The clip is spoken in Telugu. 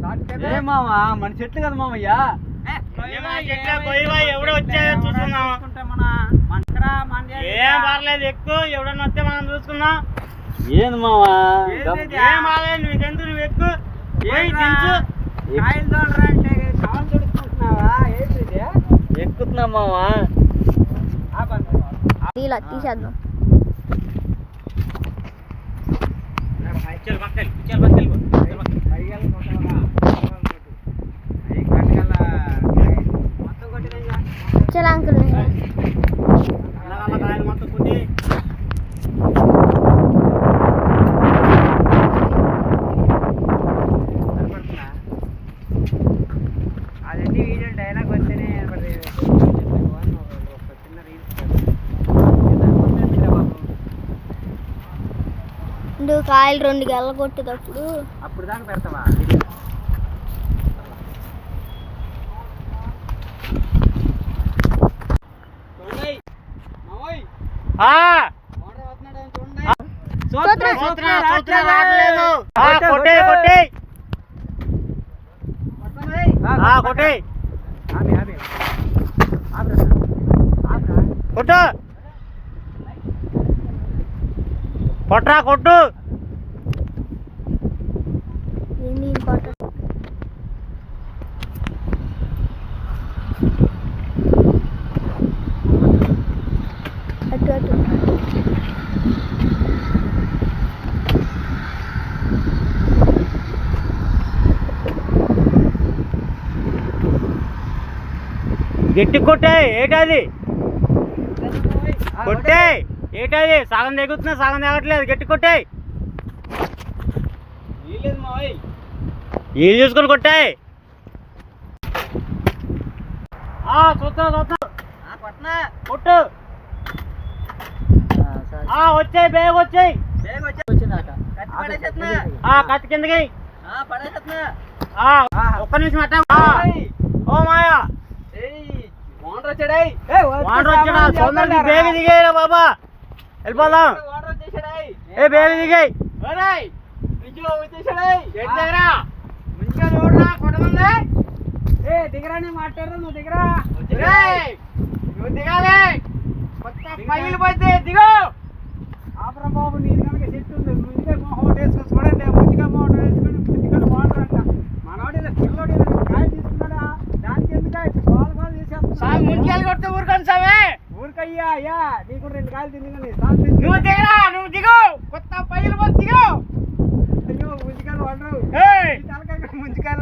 ఏ మామా మన చెట్లు కదా మామయ్యా. ఎవడో వచ్చాయో చూసుకుందాం. ఏం పర్లేదు, ఎక్కువ ఎవడన్నా వస్తే మనం చూసుకుందాం. ఏంది మామా ఏం బాగాలేదు, నీకెందుకు నువ్వు ఎక్కువ ఎక్కుతున్నా మామా. ఇలా తీసేద్దాం. చల్ అంకుల్ మొత్తం కొట్టి అదన్నీ వీడియో డైలాగ్ వస్తేనే చిన్న రీల్స్ కాయలు 2 గెల్ల కొట్టేటప్పుడు అప్పుడు దాకా పెడతావా? కొట్రా కొట్టు. అటు అటు గట్టి కొట్టే. ఏటది కొట్టే? ఏటది సగం దిగుతున్నా సగం దిగట్లేదు. గట్టి కొట్టే. వీళ్ళు చూసుకొని కొట్టాయి. చూస్తున్నా కొట్టు. వచ్చాయి బేగ వచ్చాయి. కత్తి కిందకి ఒక్క నిమిషం అట్ట. ఓ మాయా వచ్చాడా? బేగ దిగాయిరా బాబా, వెళ్ళిపోదాం. ఏ బేగ దిగాయి. దిగరాని మాట్లాడరా, నువ్వు దిగరా. నువ్వు దిగాలి. పైలు పోతే దిగు. ఆపరా బాబు, నీ కనుక చెట్టు ఉంది. ముందుగా మోటార్ వేసుకొని చూడండి. ముందుగా మోటార్ వేసుకొని ముందుగా మోటార్ అంట. మనవాడు ఇలా పిల్లడు కాయ తీసుకున్నాడా? దానికి ఎందుకు కాలు కాలు చేసేస్తా. ముందుకెళ్ళి కొడితే ఊరుకొని సామే. ఊరికయ్యా అయ్యా, నీకు 2 కాయలు తింది. నువ్వు దిగరా.